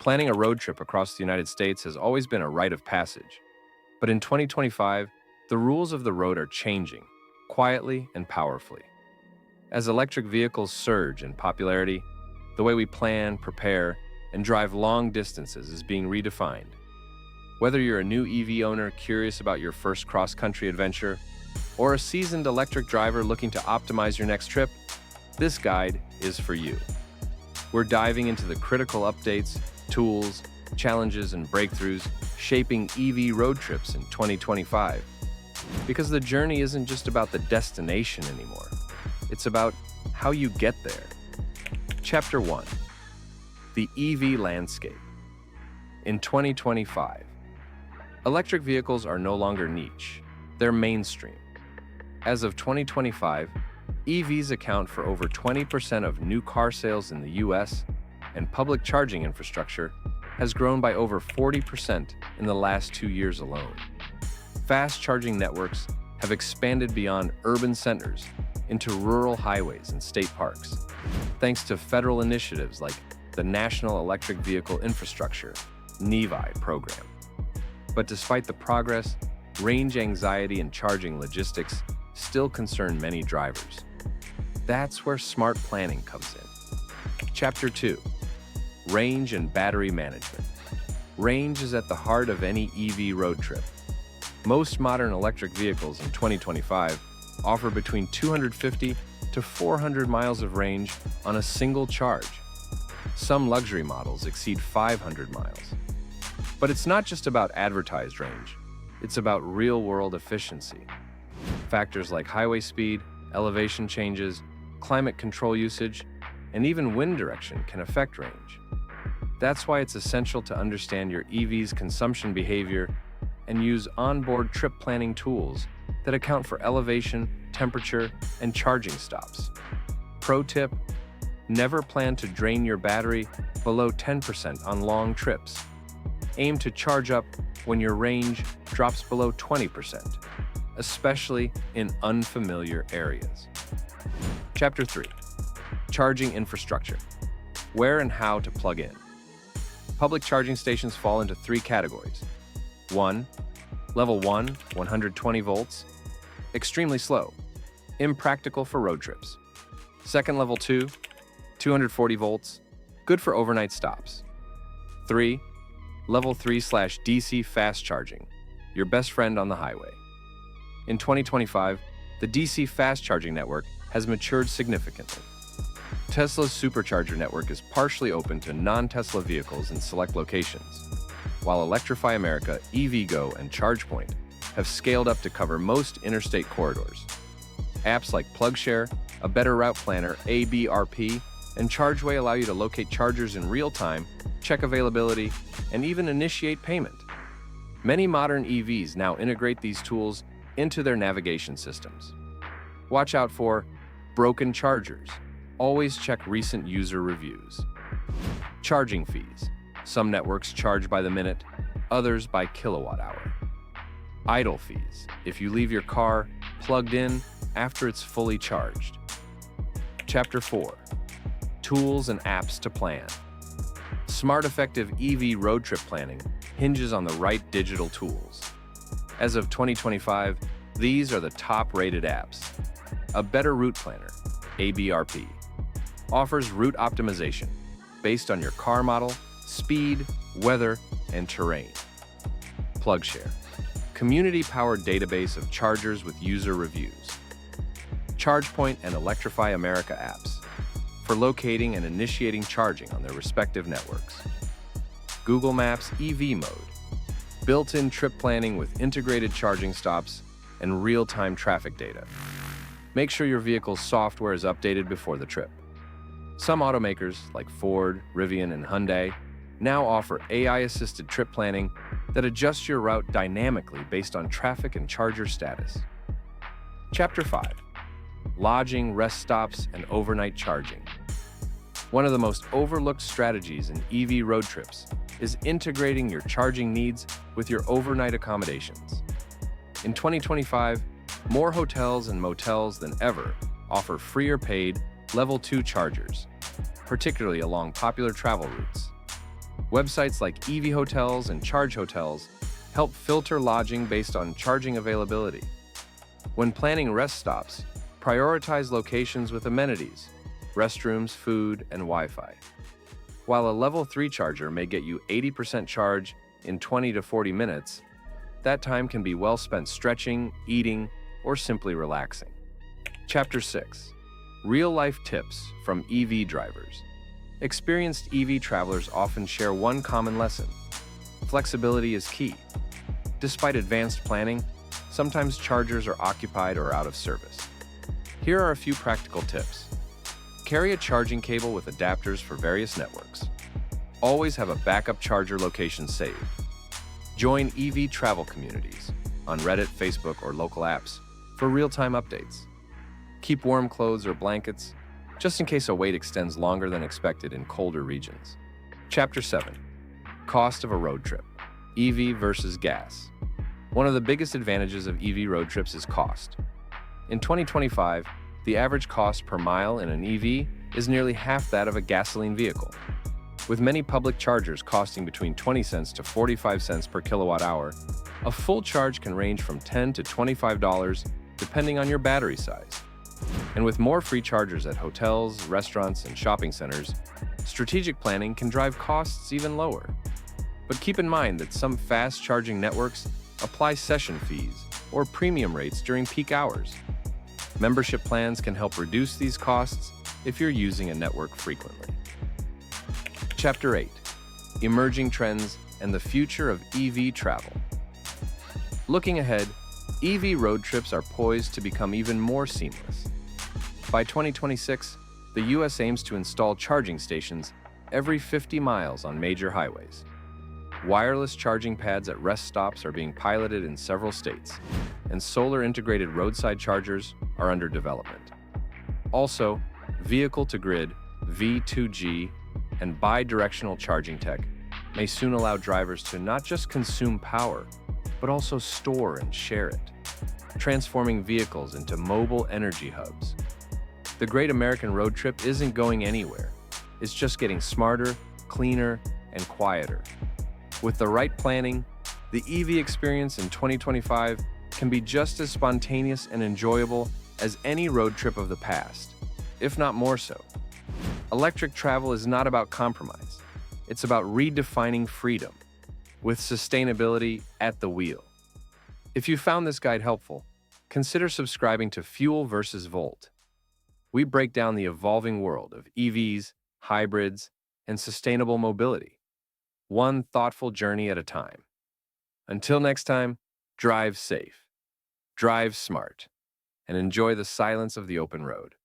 Planning a road trip across the United States has always been a rite of passage. But in 2025, the rules of the road are changing, quietly and powerfully. As electric vehicles surge in popularity, the way we plan, prepare, and drive long distances is being redefined. Whether you're a new EV owner curious about your first cross-country adventure, or a seasoned electric driver looking to optimize your next trip, this guide is for you. We're diving into the critical updates, tools, challenges, and breakthroughs shaping EV road trips in 2025. Because the journey isn't just about the destination anymore. It's about how you get there. Chapter 1. The EV Landscape. In 2025, electric vehicles are no longer niche. They're mainstream. As of 2025, EVs account for over 20% of new car sales in the US, and public charging infrastructure has grown by over 40% in the last 2 years alone. Fast charging networks have expanded beyond urban centers into rural highways and state parks, thanks to federal initiatives like the National Electric Vehicle Infrastructure (NEVI) program. But despite the progress, range anxiety and charging logistics still concern many drivers. That's where smart planning comes in. Chapter 2. Range and battery management. Range is at the heart of any EV road trip. Most modern electric vehicles in 2025 offer between 250 to 400 miles of range on a single charge. Some luxury models exceed 500 miles. But it's not just about advertised range. It's about real-world efficiency. Factors like highway speed, elevation changes, climate control usage, and even wind direction can affect range. That's why it's essential to understand your EV's consumption behavior and use onboard trip planning tools that account for elevation, temperature, and charging stops. Pro tip: never plan to drain your battery below 10% on long trips. Aim to charge up when your range drops below 20%, especially in unfamiliar areas. Chapter 3. Charging infrastructure. Where and how to plug in. Public charging stations fall into 3 categories. 1. Level 1, 120 volts. Extremely slow. Impractical for road trips. Second level 2, 240 volts. Good for overnight stops. 3. Level 3/DC fast charging. Your best friend on the highway. In 2025, the DC fast charging network has matured significantly. Tesla's supercharger network is partially open to non-Tesla vehicles in select locations, while Electrify America, EVgo, and ChargePoint have scaled up to cover most interstate corridors. Apps like PlugShare, a better route planner, ABRP, and ChargeWay allow you to locate chargers in real time, check availability, and even initiate payment. Many modern EVs now integrate these tools into their navigation systems. Watch out for broken chargers. Always check recent user reviews. Charging fees. Some networks charge by the minute, others by kilowatt hour. Idle fees. If you leave your car plugged in after it's fully charged. Chapter 4. Tools and apps to plan. Smart, effective EV road trip planning hinges on the right digital tools. As of 2025, these are the top-rated apps. A Better Route Planner, ABRP, offers route optimization based on your car model, speed, weather, and terrain. PlugShare, community-powered database of chargers with user reviews. ChargePoint and Electrify America apps for locating and initiating charging on their respective networks. Google Maps EV Mode, built-in trip planning with integrated charging stops and real-time traffic data. Make sure your vehicle's software is updated before the trip. Some automakers, like Ford, Rivian, and Hyundai, now offer AI-assisted trip planning that adjusts your route dynamically based on traffic and charger status. Chapter 5. Lodging, rest stops, and overnight charging. One of the most overlooked strategies in EV road trips is integrating your charging needs with your overnight accommodations. In 2025, more hotels and motels than ever offer free or paid Level 2 chargers, particularly along popular travel routes. Websites like EV hotels and charge hotels help filter lodging based on charging availability. When planning rest stops, prioritize locations with amenities, restrooms, food, and Wi-Fi. While a level 3 charger may get you 80% charge in 20 to 40 minutes, that time can be well spent stretching, eating, or simply relaxing. Chapter 6. Real-life tips from EV drivers. Experienced EV travelers often share one common lesson: flexibility is key. Despite advanced planning, sometimes chargers are occupied or out of service. Here are a few practical tips. Carry a charging cable with adapters for various networks. Always have a backup charger location saved. Join EV travel communities on Reddit, Facebook, or local apps for real-time updates. Keep warm clothes or blankets, just in case a wait extends longer than expected in colder regions. Chapter 7. Cost of a road trip. EV versus gas. One of the biggest advantages of EV road trips is cost. In 2025, the average cost per mile in an EV is nearly half that of a gasoline vehicle. With many public chargers costing between 20 cents to 45 cents per kilowatt hour, a full charge can range from $10 to $25 depending on your battery size. And with more free chargers at hotels, restaurants, and shopping centers, strategic planning can drive costs even lower. But keep in mind that some fast charging networks apply session fees or premium rates during peak hours. Membership plans can help reduce these costs if you're using a network frequently. Chapter 8. Emerging trends and the future of EV travel. Looking ahead, EV road trips are poised to become even more seamless. By 2026, the US aims to install charging stations every 50 miles on major highways. Wireless charging pads at rest stops are being piloted in several states, and solar-integrated roadside chargers are under development. Also, vehicle-to-grid, V2G, and bi-directional charging tech may soon allow drivers to not just consume power, but also store and share it, transforming vehicles into mobile energy hubs. The Great American Road Trip isn't going anywhere. It's just getting smarter, cleaner, and quieter. With the right planning, the EV experience in 2025 can be just as spontaneous and enjoyable as any road trip of the past, if not more so. Electric travel is not about compromise. It's about redefining freedom, with sustainability at the wheel. If you found this guide helpful, consider subscribing to Fuel versus Volt. We break down the evolving world of EVs, hybrids, and sustainable mobility, one thoughtful journey at a time. Until next time, drive safe, drive smart, and enjoy the silence of the open road.